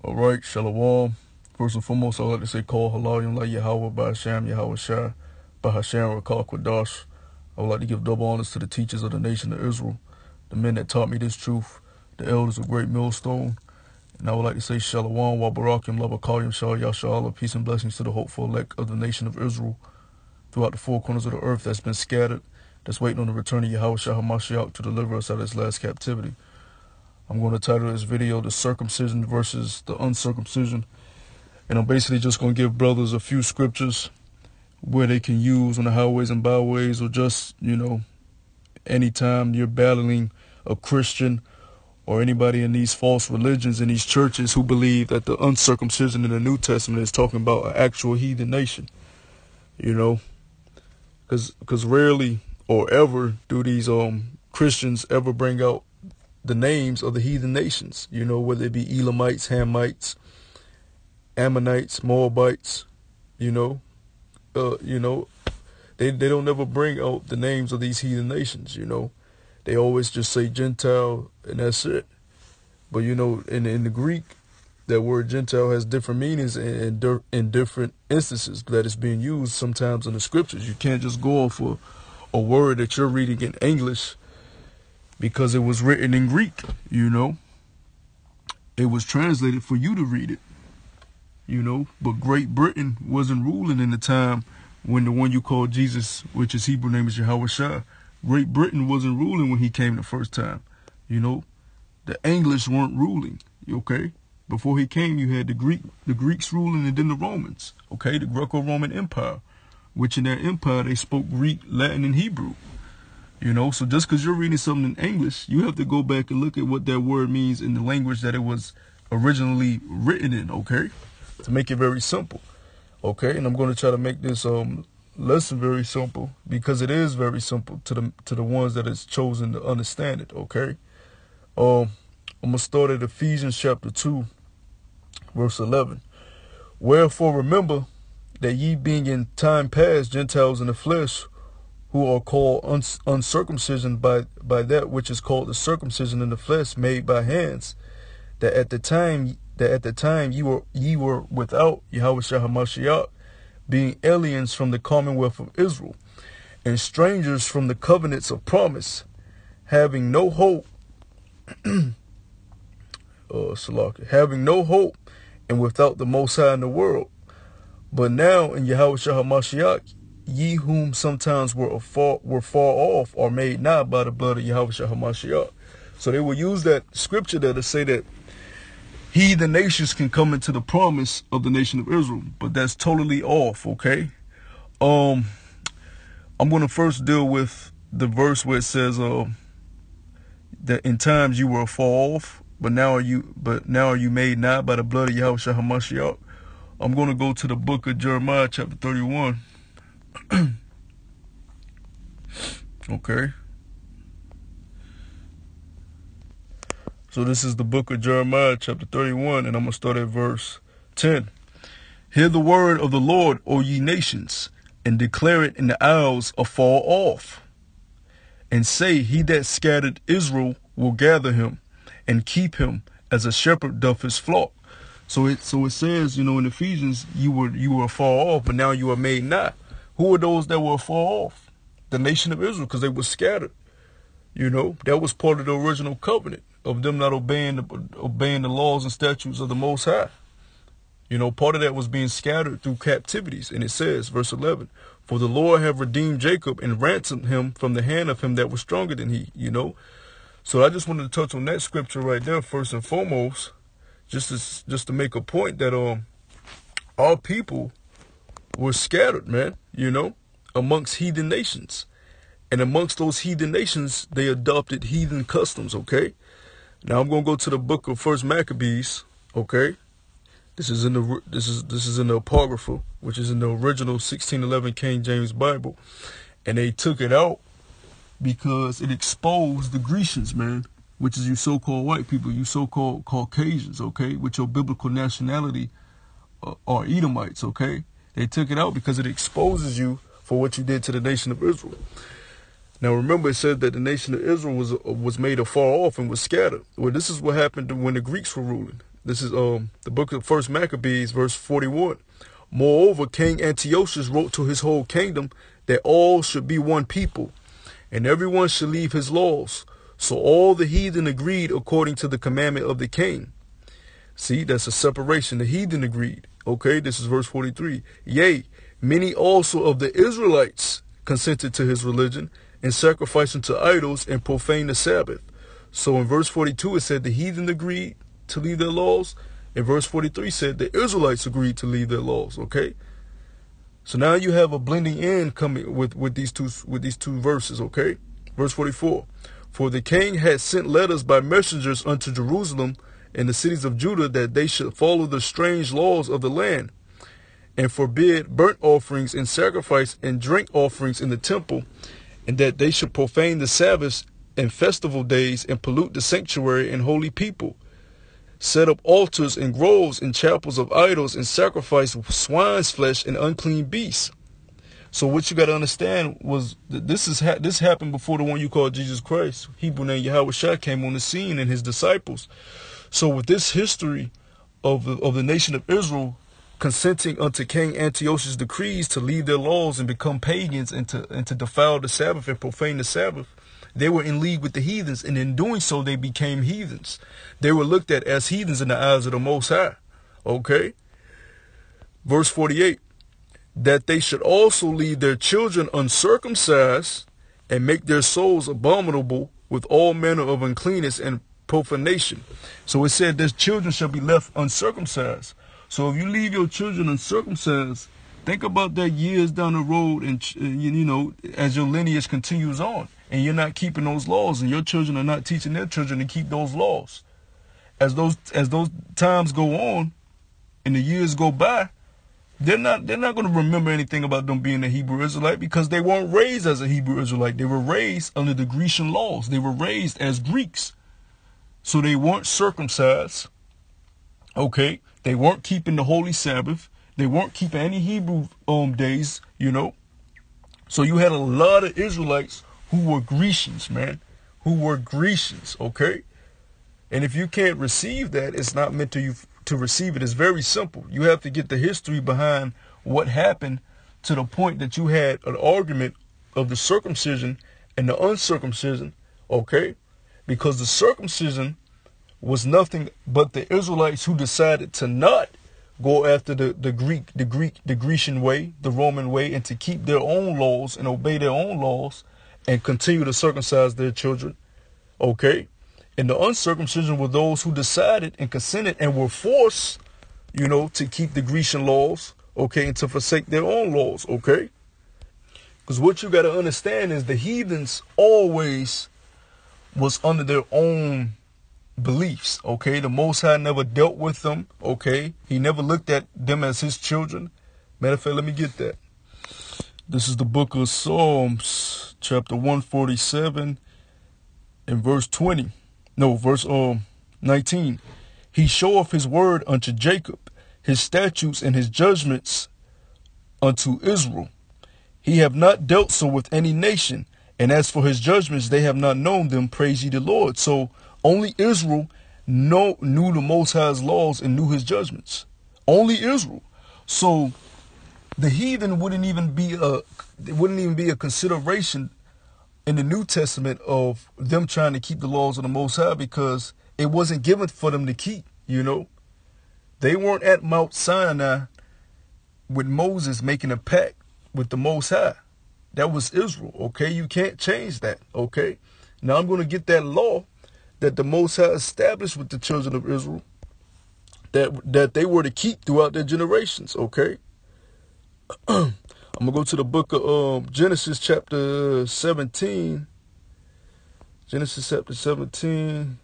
All right, Shalom. First and foremost, I'd like to say, call Halayim La Yahweh Ba'Hashem Yahweh Shai Ba'Hashem Rakal Kwadash. I would like to give double honors to the teachers of the nation of Israel, the men that taught me this truth, the elders of Great Millstone. And I would like to say, Shalom Wa Barakim La Bakalim Shah Yasha'Allah, peace and blessings to the hopeful elect of the nation of Israel throughout the four corners of the earth that's been scattered, that's waiting on the return of Yahweh Shah HaMashiach to deliver us out of this last captivity. I'm going to title this video, The Circumcision versus the Uncircumcision. And I'm basically just going to give brothers a few scriptures where they can use on the highways and byways, or just, anytime you're battling a Christian or anybody in these false religions in these churches who believe that the uncircumcision in the New Testament is talking about an actual heathen nation. Because rarely or ever do these Christians ever bring out the names of the heathen nations, whether it be Elamites, Hamites, Ammonites, Moabites, they don't never bring out the names of these heathen nations, They always just say Gentile and that's it. But, in the Greek, that word Gentile has different meanings in different instances that it's being used sometimes in the scriptures. You can't just go off a word that you're reading in English because it was written in Greek, It was translated for you to read it, But Great Britain wasn't ruling in the time when the one you call Jesus, which his Hebrew name is Yahweh Shai, Great Britain wasn't ruling when he came the first time, The English weren't ruling, okay? Before he came, you had the Greeks ruling, and then the Romans, okay? The Greco-Roman Empire, which in that empire, they spoke Greek, Latin, and Hebrew. So just because you're reading something in English, you have to go back and look at what that word means in the language that it was originally written in, okay? To make it very simple, okay? And I'm going to try to make this lesson very simple, because it is very simple to the ones that has chosen to understand it, okay? I'm going to start at Ephesians chapter 2, verse 11. Wherefore remember that ye being in time past Gentiles in the flesh, who are called uncircumcision by that which is called the circumcision in the flesh made by hands, that at the time ye were without Yahweh Shah HaMashiach, being aliens from the commonwealth of Israel, and strangers from the covenants of promise, having no hope, having no hope, and without the Most High in the world. But now in Yahweh Shah HaMashiach, ye whom sometimes were far off are made nigh by the blood of Yahweh Shah HaMashiach. So they will use that scripture there to say that heathen nations can come into the promise of the nation of Israel, but that's totally off, okay? I'm going to first deal with the verse where it says that in times you were far off, but now are you made nigh by the blood of Yahweh Shah HaMashiach. I'm going to go to the book of Jeremiah chapter 31. Okay. So this is the book of Jeremiah chapter 31, and I'm going to start at verse 10. Hear the word of the Lord, O ye nations, and declare it in the isles afar off. And say, he that scattered Israel will gather him, and keep him as a shepherd doth his flock. So it says, in Ephesians, you were far off, but now you are made nigh. Who are those that were far off? The nation of Israel, because they were scattered. That was part of the original covenant of them not obeying the laws and statutes of the Most High. Part of that was being scattered through captivities. And it says, verse 11, for the Lord have redeemed Jacob and ransomed him from the hand of him that was stronger than he, So I just wanted to touch on that scripture right there first and foremost, just to make a point that our people were scattered, man, amongst heathen nations. And amongst those heathen nations, they adopted heathen customs, okay? Now I'm going to go to the book of First Maccabees, okay? This is in the Apocrypha, which is in the original 1611 King James Bible. And they took it out because it exposed the Grecians, man, which is you so-called white people, you so-called Caucasians, okay, with your biblical nationality are Edomites, okay? They took it out because it exposes you for what you did to the nation of Israel. Now remember, it said that the nation of Israel was made afar off and was scattered. Well, this is what happened when the Greeks were ruling. This is the book of First Maccabees, verse 41. Moreover, King Antiochus wrote to his whole kingdom that all should be one people, and everyone should leave his laws. So all the heathen agreed according to the commandment of the king. See, that's a separation. The heathen agreed. Okay, this is verse 43. Yea, many also of the Israelites consented to his religion, and sacrificing to idols and profaned the Sabbath. So in verse 42 it said the heathen agreed to leave their laws. In verse 43 said the Israelites agreed to leave their laws. Okay, so now you have a blending in coming with these two verses. Okay, verse 44. For the king had sent letters by messengers unto Jerusalem and the cities of Judah that they should follow the strange laws of the land, and forbid burnt offerings and sacrifice and drink offerings in the temple, and that they should profane the Sabbaths and festival days and pollute the sanctuary and holy people, set up altars and groves and chapels of idols, and sacrifice swine's flesh and unclean beasts. So what you got to understand was that this happened before the one you call Jesus Christ, Hebrew name Yahushua, came on the scene and his disciples. So with this history of the nation of Israel consenting unto King Antiochus' decrees to leave their laws and become pagans and to defile the Sabbath and profane the Sabbath, they were in league with the heathens, and in doing so they became heathens. They were looked at as heathens in the eyes of the Most High. Okay? Verse 48, that they should also leave their children uncircumcised and make their souls abominable with all manner of uncleanness and profanation. So it said their children shall be left uncircumcised. So if you leave your children uncircumcised, think about that years down the road, and you know, as your lineage continues on, and you're not keeping those laws, and your children are not teaching their children to keep those laws. As those times go on, and the years go by, they're not going to remember anything about them being a Hebrew Israelite, because they weren't raised as a Hebrew Israelite. They were raised under the Grecian laws. They were raised as Greeks. So they weren't circumcised. Okay, they weren't keeping the holy Sabbath. They weren't keeping any Hebrew days, you know. So you had a lot of Israelites who were Grecians, man, who were Grecians, okay? And if you can't receive that, it's not meant to you to receive it. It's very simple. You have to get the history behind what happened to the point that you had an argument of the circumcision and the uncircumcision, okay? Because the circumcision was nothing but the Israelites who decided to not go after the Grecian way, the Roman way, and to keep their own laws and obey their own laws and continue to circumcise their children, okay? And the uncircumcision were those who decided and consented and were forced, you know, to keep the Grecian laws, okay, and to forsake their own laws, okay? Because what you got to understand is the heathens always was under their own beliefs, okay? The Most High never dealt with them, okay? He never looked at them as his children. Matter of fact, let me get that. This is the book of Psalms, chapter 147 and verse 20. No, verse 19. He showeth his word unto Jacob, his statutes and his judgments unto Israel. He have not dealt so with any nation, and as for his judgments, they have not known them. Praise ye the Lord. So only Israel knew the Most High's laws and knew his judgments. Only Israel. So the heathen wouldn't even be a consideration in the New Testament of them trying to keep the laws of the Most High, because it wasn't given for them to keep, you know. They weren't at Mount Sinai with Moses making a pact with the Most High. That was Israel, okay? You can't change that, okay? Now I'm going to get that law that the Most High established with the children of Israel that they were to keep throughout their generations, okay? I'm going to go to the book of Genesis chapter 17. Genesis chapter 17.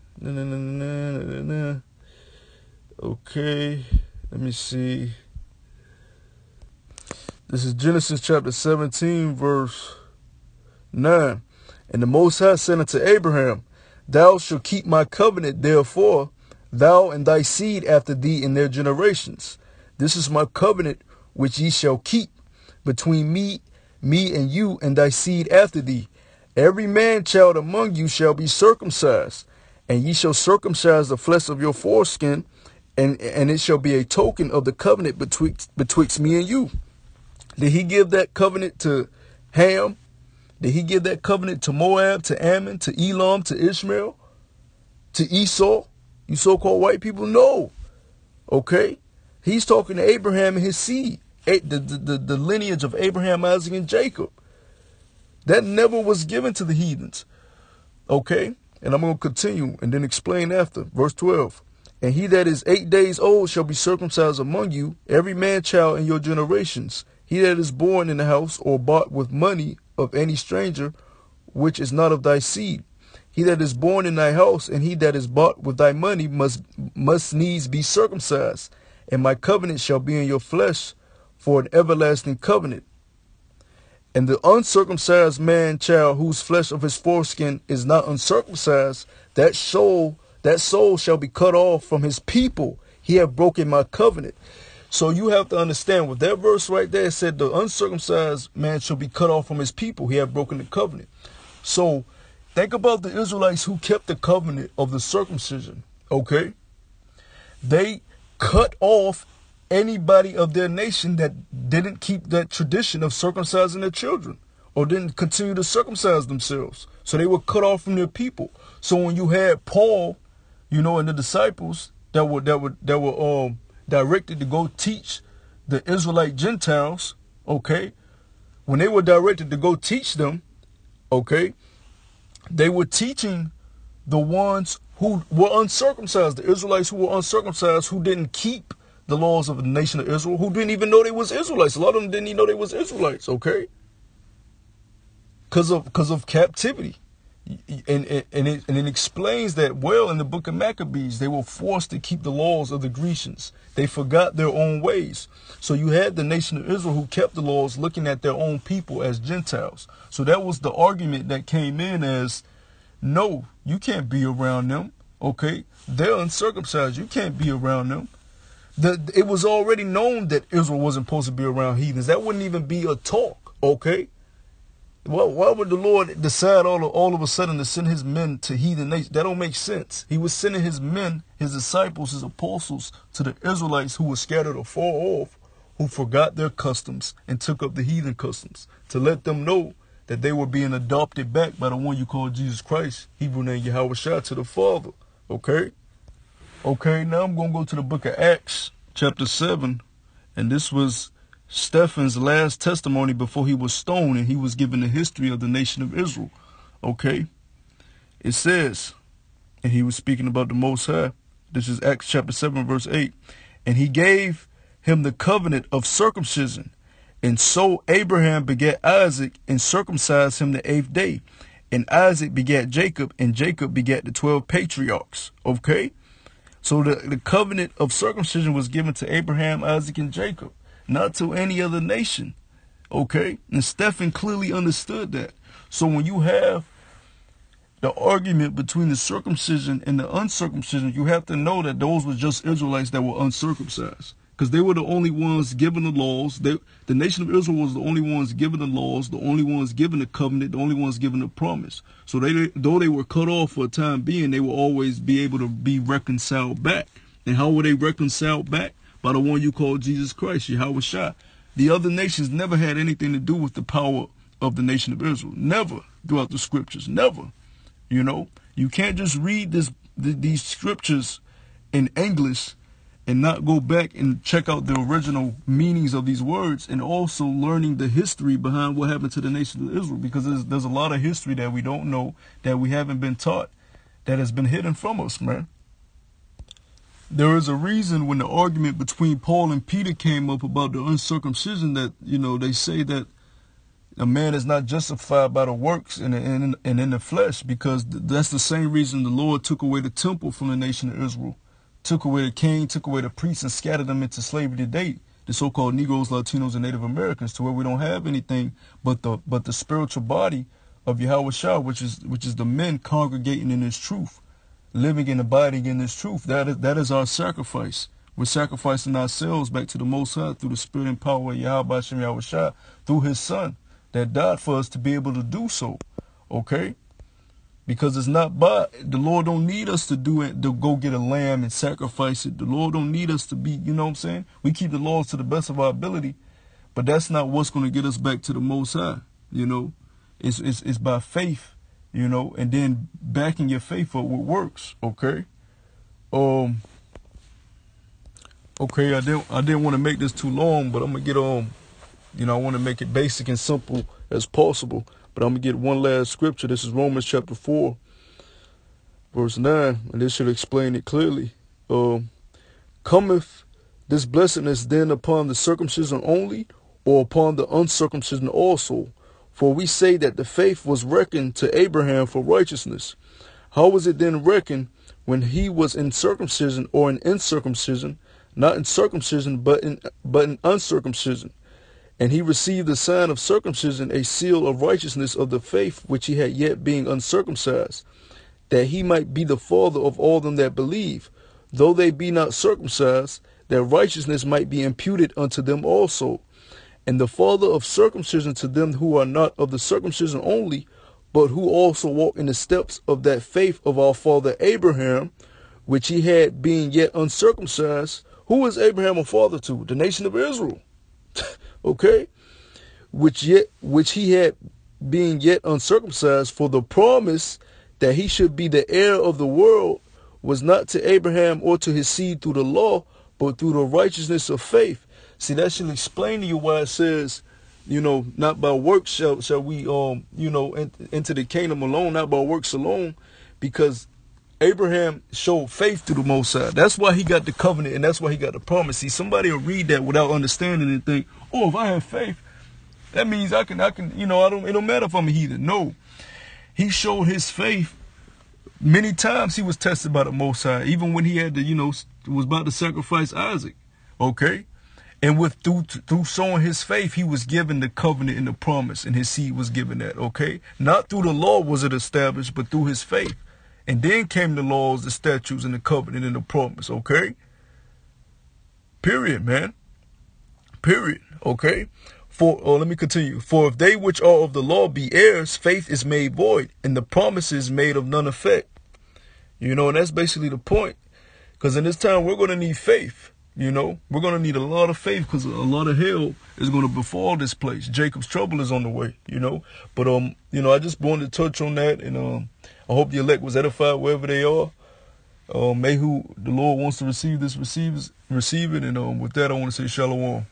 Okay, let me see. This is Genesis chapter 17, verse 9. And the Most High said unto Abraham, Thou shalt keep my covenant, therefore, thou and thy seed after thee in their generations. This is my covenant which ye shall keep between me and you and thy seed after thee. Every man child among you shall be circumcised, and ye shall circumcise the flesh of your foreskin, and it shall be a token of the covenant betwixt me and you. Did he give that covenant to Ham? Did he give that covenant to Moab, to Ammon, to Elam, to Ishmael, to Esau? You so-called white people? No. Okay? He's talking to Abraham and his seed, the lineage of Abraham, Isaac, and Jacob. That never was given to the heathens. Okay? And I'm going to continue and then explain after. Verse 12. And he that is 8 days old shall be circumcised among you, every man child in your generations. He that is born in the house or bought with money of any stranger, which is not of thy seed. He that is born in thy house and he that is bought with thy money must needs be circumcised. And my covenant shall be in your flesh for an everlasting covenant. And the uncircumcised man child whose flesh of his foreskin is not uncircumcised, that soul shall be cut off from his people. He have broken my covenant. So you have to understand what that verse right there said, the uncircumcised man shall be cut off from his people. He have broken the covenant. So think about the Israelites who kept the covenant of the circumcision. Okay. They cut off anybody of their nation that didn't keep that tradition of circumcising their children or didn't continue to circumcise themselves. So they were cut off from their people. So when you had Paul, you know, and the disciples that were directed to go teach the Israelite Gentiles, okay, when they were directed to go teach them, okay, they were teaching the ones who were uncircumcised, the Israelites who were uncircumcised, who didn't keep the laws of the nation of Israel, who didn't even know they was Israelites. A lot of them didn't even know they was Israelites, okay? Because of captivity. And it explains that well in the book of Maccabees. They were forced to keep the laws of the Grecians. They forgot their own ways. So you had the nation of Israel who kept the laws, looking at their own people as Gentiles. So that was the argument that came in as, no, you can't be around them. Okay, they're uncircumcised. You can't be around them. It was already known that Israel wasn't supposed to be around heathens. That wouldn't even be a talk. Okay. Well, why would the Lord decide all of a sudden to send his men to heathen nations? That don't make sense. He was sending his men, his disciples, his apostles to the Israelites who were scattered afar off, who forgot their customs and took up the heathen customs, to let them know that they were being adopted back by the one you call Jesus Christ, Hebrew name Yahweh, to the Father. Okay? Okay, now I'm going to go to the book of Acts, chapter 7, and this was Stephen's last testimony before he was stoned, and he was given the history of the nation of Israel. Okay, it says, and he was speaking about the Most High. This is Acts chapter 7, verse 8. And he gave him the covenant of circumcision. And so Abraham begat Isaac and circumcised him the 8th day. And Isaac begat Jacob, and Jacob begat the 12 patriarchs. Okay, so the covenant of circumcision was given to Abraham, Isaac, and Jacob, not to any other nation. Okay, and Stephen clearly understood that. So when you have the argument between the circumcision and the uncircumcision, you have to know that those were just Israelites that were uncircumcised, because they were the only ones given the laws. The nation of Israel was the only ones given the laws, the only ones given the covenant, the only ones given the promise. So though they were cut off for a time being, they will always be able to be reconciled back. And how were they reconciled back? By the one you call Jesus Christ, Yahweh. The other nations never had anything to do with the power of the nation of Israel. Never throughout the scriptures. Never. You know, you can't just read these scriptures in English and not go back and check out the original meanings of these words, and also learning the history behind what happened to the nation of Israel, because there's a lot of history that we don't know, that we haven't been taught, that has been hidden from us, man. There is a reason when the argument between Paul and Peter came up about the uncircumcision, that, you know, they say that a man is not justified by the works and in the flesh, because that's the same reason the Lord took away the temple from the nation of Israel, took away the king, took away the priests, and scattered them into slavery today, the so-called Negroes, Latinos, and Native Americans, to where we don't have anything but the spiritual body of Yahweh, which is the men congregating in His truth, living and abiding in this truth. That is our sacrifice. We're sacrificing ourselves back to the Most High through the Spirit and power of Yahweh Shem Yahushua, through His Son that died for us to be able to do so. Okay? Because it's not by, the Lord don't need us to do it, to go get a lamb and sacrifice it. The Lord don't need us to be, you know what I'm saying? We keep the laws to the best of our ability, but that's not what's going to get us back to the Most High, you know? It's by faith, you know, and then backing your faith up with works, okay? Okay, I didn't want to make this too long, but I'm going to get you know, I want to make it basic and simple as possible. But I'm going to get one last scripture. This is Romans chapter 4, verse 9. And this should explain it clearly. Cometh this blessedness then upon the circumcision only, or upon the uncircumcision also? For we say that the faith was reckoned to Abraham for righteousness. How was it then reckoned when he was in circumcision or in uncircumcision? Not in circumcision, but in uncircumcision. And he received the sign of circumcision, a seal of righteousness of the faith which he had yet being uncircumcised, that he might be the father of all them that believe, though they be not circumcised, that righteousness might be imputed unto them also. And the father of circumcision to them who are not of the circumcision only, but who also walk in the steps of that faith of our father Abraham, which he had being yet uncircumcised. Who is Abraham a father to? The nation of Israel. Okay, which he had being yet uncircumcised, for the promise that he should be the heir of the world was not to Abraham or to his seed through the law, but through the righteousness of faith. See, that should explain to you why it says, you know, not by works shall we you know, enter the kingdom alone, not by works alone, because Abraham showed faith to the Most High. That's why he got the covenant, and that's why he got the promise. See, somebody will read that without understanding and think, oh, if I have faith, that means I can, you know, it don't matter if I'm a heathen. No, he showed his faith many times. He was tested by the Most High, even when he had to, you know, was about to sacrifice Isaac. Okay, and through showing his faith, he was given the covenant and the promise, and his seed was given that. Okay, not through the law was it established, but through his faith. And then came the laws, the statutes, and the covenant and the promise, okay? Period, man. Period, okay? Let me continue. For if they which are of the law be heirs, faith is made void, and the promise is made of none effect. You know, and that's basically the point. Because in this time, we're going to need faith, you know? We're going to need a lot of faith, because a lot of hell is going to befall this place. Jacob's trouble is on the way, you know? But, you know, I just wanted to touch on that, and I hope the elect was edified wherever they are. May who the Lord wants to receive this, receive it. And with that, I want to say shalom.